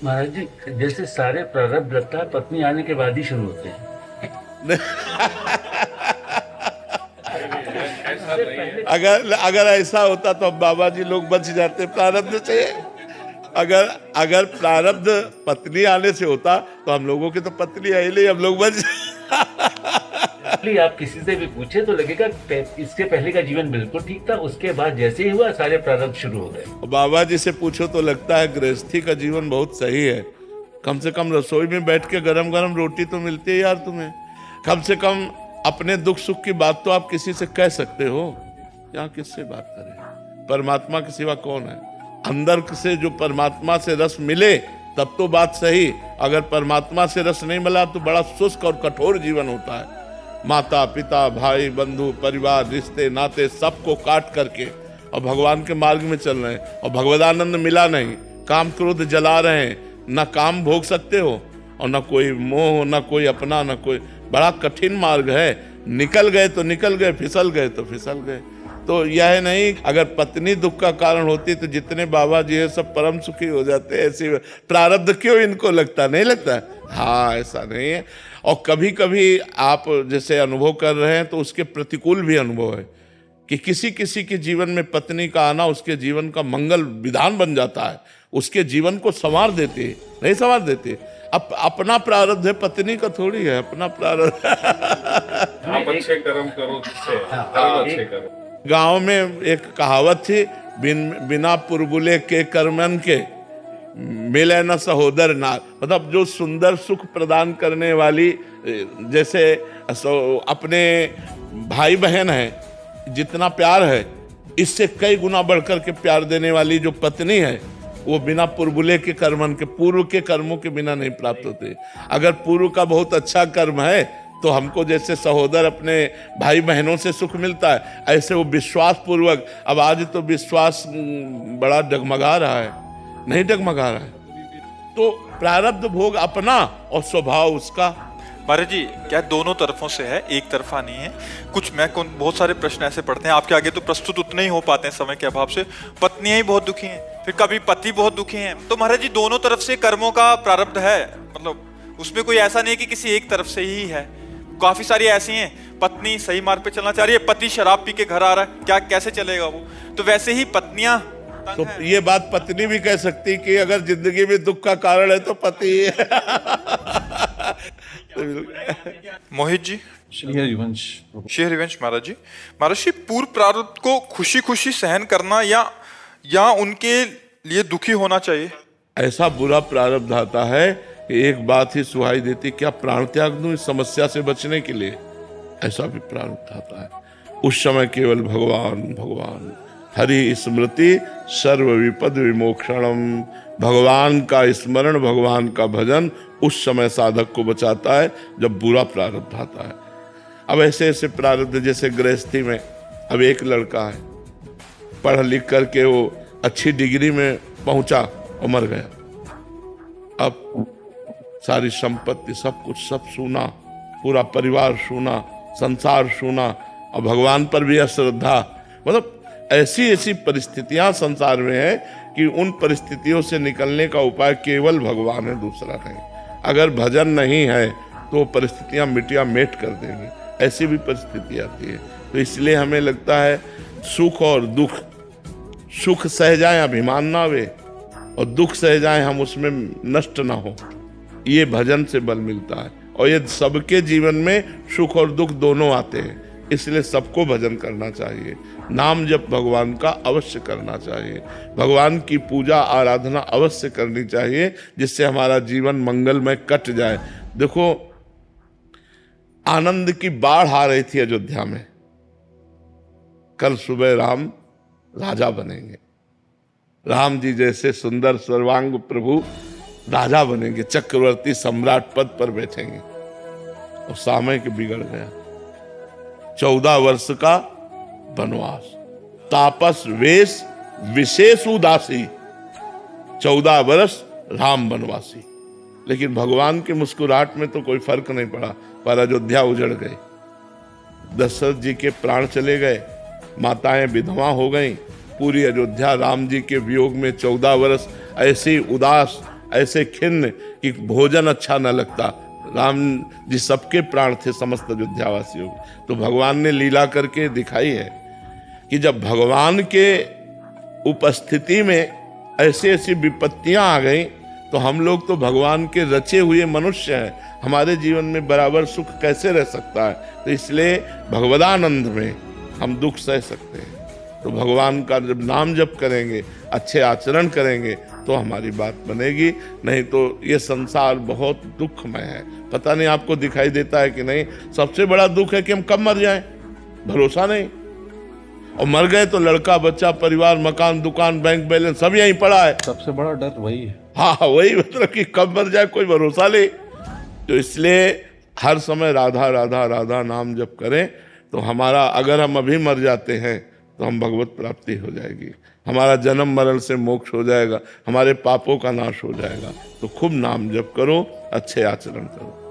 महाराज जी, जैसे सारे प्रारब्ध लगता है पत्नी आने के बाद ही शुरू होते हैं। अगर अगर ऐसा होता तो अब बाबा जी लोग बच जाते प्रारब्ध से। अगर अगर प्रारब्ध पत्नी आने से होता तो हम लोगों की तो पत्नी आई नहीं, हम लोग बच। इसलिए आप किसी से भी पूछे तो लगेगा इसके पहले का जीवन बिल्कुल ठीक था, उसके बाद जैसे ही हुआ सारे प्रारब्ध शुरू हो गए। बाबा जी से पूछो तो लगता है गृहस्थी का जीवन बहुत सही है। कम से कम रसोई में बैठ के गरम गरम रोटी तो मिलती है यार तुम्हें। कम से कम अपने दुख सुख की बात तो आप किसी से कह सकते हो। यहाँ किससे बात करें? परमात्मा के सिवा कौन है? अंदर से जो परमात्मा से रस मिले तब तो बात सही। अगर परमात्मा से रस नहीं मिला तो बड़ा शुष्क और कठोर जीवन होता है। माता पिता भाई बंधु परिवार रिश्ते नाते सबको काट करके और भगवान के मार्ग में चल रहे हैं और भगवदानंद मिला नहीं, काम क्रोध जला रहे हैं, ना काम भोग सकते हो और ना कोई मोह, ना कोई अपना, ना कोई। बड़ा कठिन मार्ग है। निकल गए तो निकल गए, फिसल गए तो फिसल गए। तो यह नहीं अगर पत्नी दुख का कारण होती तो जितने बाबा जी है सब परम सुखी हो जाते। ऐसी प्रारब्ध क्यों इनको लगता? नहीं लगता? हाँ, ऐसा नहीं है। और कभी कभी आप जैसे अनुभव कर रहे हैं तो उसके प्रतिकूल भी अनुभव है कि किसी किसी के जीवन में पत्नी का आना उसके जीवन का मंगल विधान बन जाता है, उसके जीवन को संवार देते। नहीं संवार देते। अपना प्रारब्ध है, पत्नी का थोड़ी है अपना प्रारब्ध। आप अच्छे कर्म करो, जिससे कर्म अच्छे करो। गांव में एक कहावत थी, बिना पुरबुले के कर्मन के मिले न सहोदर नार। मतलब जो सुंदर सुख प्रदान करने वाली, जैसे अपने भाई बहन है जितना प्यार है इससे कई गुना बढ़कर के प्यार देने वाली जो पत्नी है वो बिना पुरबुले के कर्मन के, पूर्व के कर्मों के बिना नहीं प्राप्त होते। अगर पूर्व का बहुत अच्छा कर्म है तो हमको जैसे सहोदर अपने भाई बहनों से सुख मिलता है, ऐसे वो विश्वास पूर्वक। अब आज तो विश्वास बड़ा डगमगा रहा है, नहीं डगमगा रहा है। तो प्रारब्ध भोग अपना और स्वभाव उसका। महाराज जी, क्या दोनों तरफों से है, एक तरफा नहीं है? कुछ बहुत सारे प्रश्न ऐसे पढ़ते हैं आपके आगे तो प्रस्तुत उतने ही हो पाते हैं समय के अभाव से। पत्नियां ही बहुत दुखी हैं, फिर कभी पति बहुत दुखी हैं। तो महाराज जी दोनों तरफ से कर्मों का प्रारब्ध है, मतलब उसमें कोई ऐसा नहीं कि किसी एक तरफ से ही है। काफी सारी ऐसी हैं, पत्नी सही मार्ग पे चलना चाह रही है, पति शराब पी के घर आ रहा है, क्या कैसे चलेगा वो? तो वैसे ही पत्नियां तो ये बात पत्नी भी कह सकती कि अगर जिंदगी में दुख का कारण है तो पति है। मोहित जी। श्री हरिवंश महाराज जी, पूर्व प्रारब्ध को खुशी खुशी सहन करना या उनके लिए दुखी होना चाहिए? ऐसा बुरा प्रारब्ध आता है कि एक बात ही सुहाई देती, क्या प्राण त्याग दूं इस समस्या से बचने के लिए? ऐसा भी प्रारब्ध आता है। उस समय केवल भगवान भगवान हरि स्मृति सर्व विपद विमोक्षणम। भगवान का स्मरण, भगवान का भजन उस समय साधक को बचाता है जब बुरा प्रारब्ध आता है। अब ऐसे ऐसे प्रारब्ध, जैसे गृहस्थी में अब एक लड़का है, पढ़ लिख करके वो अच्छी डिग्री में पहुंचा और मर गया। अब सारी संपत्ति सब कुछ सब सूना, पूरा परिवार सूना, संसार सूना और भगवान पर भी अश्रद्धा। मतलब ऐसी ऐसी परिस्थितियां संसार में है कि उन परिस्थितियों से निकलने का उपाय केवल भगवान है, दूसरा नहीं। अगर भजन नहीं है तो परिस्थितियां मिटिया मेट कर देंगी। ऐसी भी परिस्थिति आती है। तो इसलिए हमें लगता है सुख और दुख, सुख सह जाए अभिमान ना आवे और दुख सह जाए हम उसमें नष्ट ना हो, ये भजन से बल मिलता है। और ये सबके जीवन में सुख और दुख दोनों आते हैं, इसलिए सबको भजन करना चाहिए। नाम जप भगवान का अवश्य करना चाहिए, भगवान की पूजा आराधना अवश्य करनी चाहिए, जिससे हमारा जीवन मंगलमय कट जाए। देखो, आनंद की बाढ़ आ रही थी अयोध्या में। कल सुबह राम राजा बनेंगे, राम जी जैसे सुंदर सर्वांग प्रभु राजा बनेंगे, चक्रवर्ती सम्राट पद पर बैठेंगे। और समय के बिगड़ गया। 14 वर्ष का वनवास, तापस वेश विशेष उदासी, 14 वर्ष राम वनवासी। लेकिन भगवान की मुस्कुराहट में तो कोई फर्क नहीं पड़ा, पर अयोध्या उजड़ गई। दशरथ जी के प्राण चले गए, माताएं विधवा हो गईं, पूरी अयोध्या राम जी के वियोग में 14 वर्ष ऐसी उदास ऐसे खिन्न कि भोजन अच्छा न लगता। राम जी सबके प्राण थे, समस्त अयोध्यावासियों के। तो भगवान ने लीला करके दिखाई है कि जब भगवान के उपस्थिति में ऐसी ऐसी विपत्तियां आ गई तो हम लोग तो भगवान के रचे हुए मनुष्य हैं, हमारे जीवन में बराबर सुख कैसे रह सकता है। तो इसलिए भगवदानंद में हम दुख सह सकते हैं। तो भगवान का जब नाम जप करेंगे, अच्छे आचरण करेंगे तो हमारी बात बनेगी, नहीं तो ये संसार बहुत दुखमय है। पता नहीं आपको दिखाई देता है कि नहीं, सबसे बड़ा दुख है कि हम कब मर जाएं, भरोसा नहीं। और मर गए तो लड़का बच्चा परिवार मकान दुकान बैंक बैलेंस सब यहीं पड़ा है। सबसे बड़ा डर वही है। हाँ वही, मतलब कि कब मर जाए कोई भरोसा नहीं। तो इसलिए हर समय राधा राधा राधा नाम जप करें तो हमारा, अगर हम अभी मर जाते हैं तो हम भगवत प्राप्ति हो जाएगी, हमारा जन्म मरण से मोक्ष हो जाएगा, हमारे पापों का नाश हो जाएगा। तो खूब नाम जप करो, अच्छे आचरण करो।